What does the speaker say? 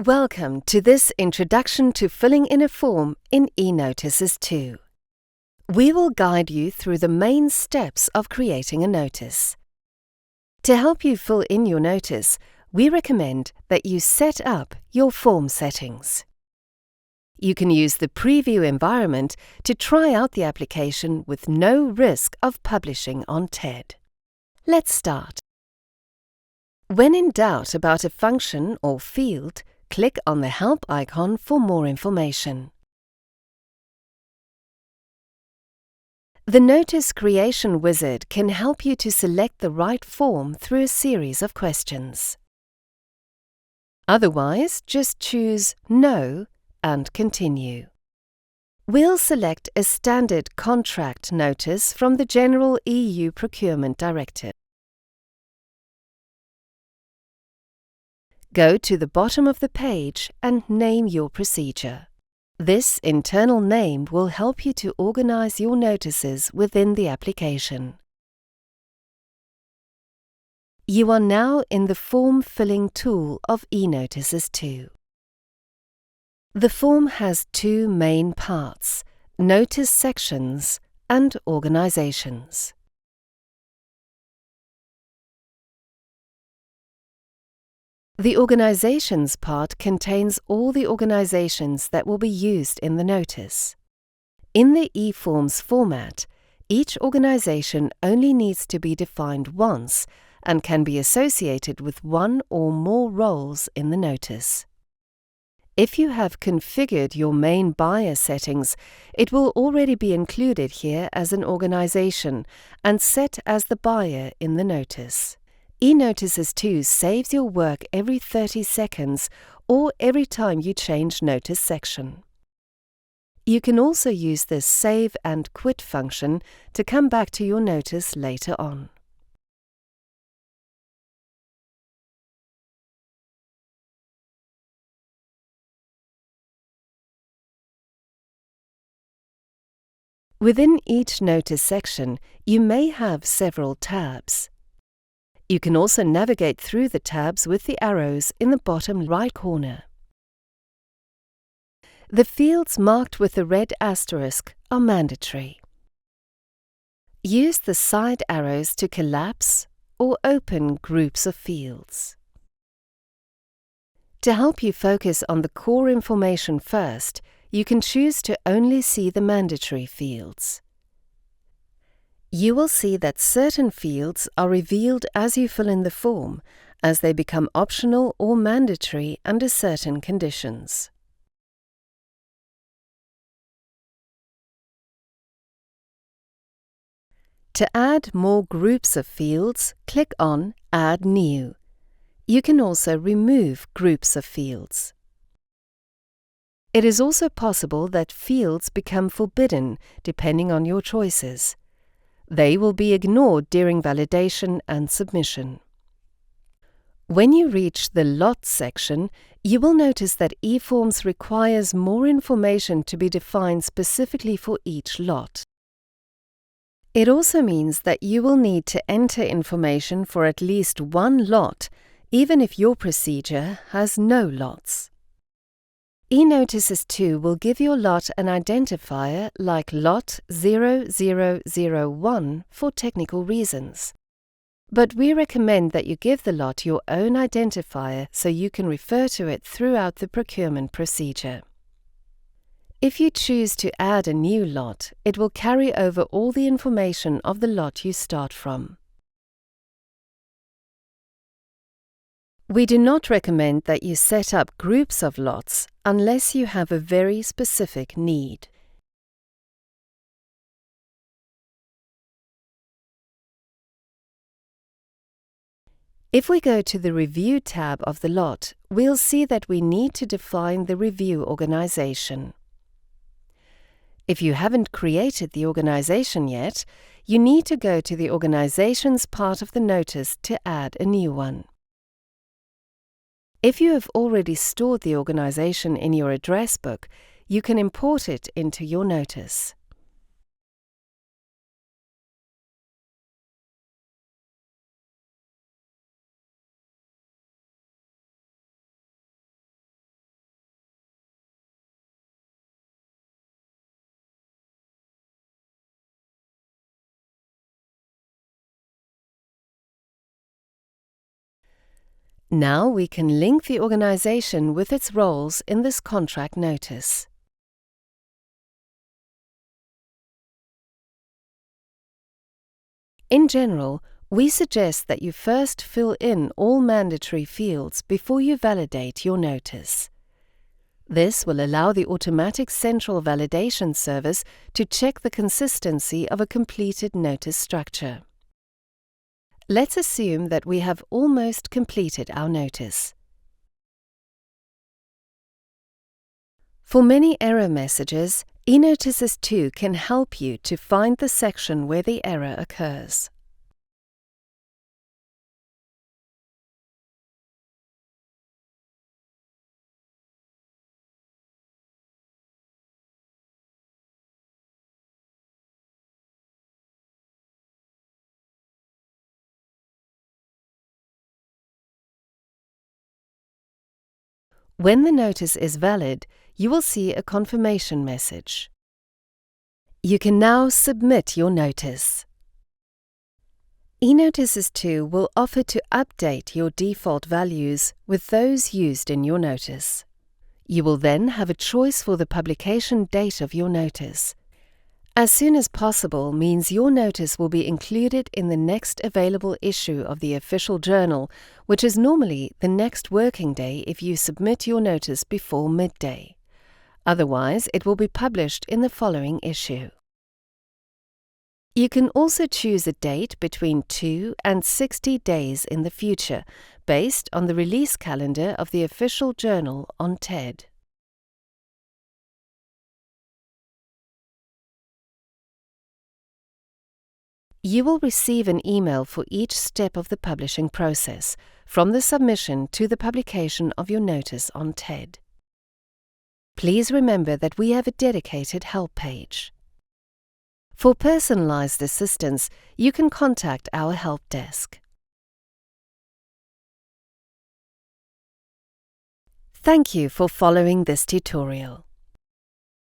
Welcome to this introduction to filling in a form in eNotices2. We will guide you through the main steps of creating a notice. To help you fill in your notice, we recommend that you set up your form settings. You can use the preview environment to try out the application with no risk of publishing on TED. Let's start. When in doubt about a function or field, click on the Help icon for more information. The Notice Creation wizard can help you to select the right form through a series of questions. Otherwise, just choose No and Continue. We'll select a standard contract notice from the General EU Procurement Directive. Go to the bottom of the page and name your procedure. This internal name will help you to organize your notices within the application. You are now in the form filling tool of eNotices2. The form has two main parts: notice sections and organizations. The Organizations part contains all the organizations that will be used in the notice. In the eForms format, each organization only needs to be defined once and can be associated with one or more roles in the notice. If you have configured your main buyer settings, it will already be included here as an organization and set as the buyer in the notice. eNotices2 saves your work every 30 seconds or every time you change notice section. You can also use the Save and Quit function to come back to your notice later on. Within each notice section, you may have several tabs. You can also navigate through the tabs with the arrows in the bottom right corner. The fields marked with the red asterisk are mandatory. Use the side arrows to collapse or open groups of fields. To help you focus on the core information first, you can choose to only see the mandatory fields. You will see that certain fields are revealed as you fill in the form, as they become optional or mandatory under certain conditions. To add more groups of fields, click on Add New. You can also remove groups of fields. It is also possible that fields become forbidden depending on your choices. They will be ignored during validation and submission. When you reach the Lot section, you will notice that eForms requires more information to be defined specifically for each lot. It also means that you will need to enter information for at least one lot, even if your procedure has no lots. eNotices2 will give your lot an identifier like Lot 0001 for technical reasons. But we recommend that you give the lot your own identifier so you can refer to it throughout the procurement procedure. If you choose to add a new lot, it will carry over all the information of the lot you start from. We do not recommend that you set up groups of lots unless you have a very specific need. If we go to the Review tab of the lot, we'll see that we need to define the review organization. If you haven't created the organization yet, you need to go to the Organizations part of the notice to add a new one. If you have already stored the organization in your address book, you can import it into your notice. Now we can link the organization with its roles in this contract notice. In general, we suggest that you first fill in all mandatory fields before you validate your notice. This will allow the automatic central validation service to check the consistency of a completed notice structure. Let's assume that we have almost completed our notice. For many error messages, eNotices2 can help you to find the section where the error occurs. When the notice is valid, you will see a confirmation message. You can now submit your notice. eNotices2 will offer to update your default values with those used in your notice. You will then have a choice for the publication date of your notice. As soon as possible means your notice will be included in the next available issue of the official journal, which is normally the next working day if you submit your notice before midday. Otherwise, it will be published in the following issue. You can also choose a date between 2 and 60 days in the future, based on the release calendar of the official journal on TED. You will receive an email for each step of the publishing process, from the submission to the publication of your notice on TED. Please remember that we have a dedicated help page. For personalized assistance, you can contact our help desk. Thank you for following this tutorial.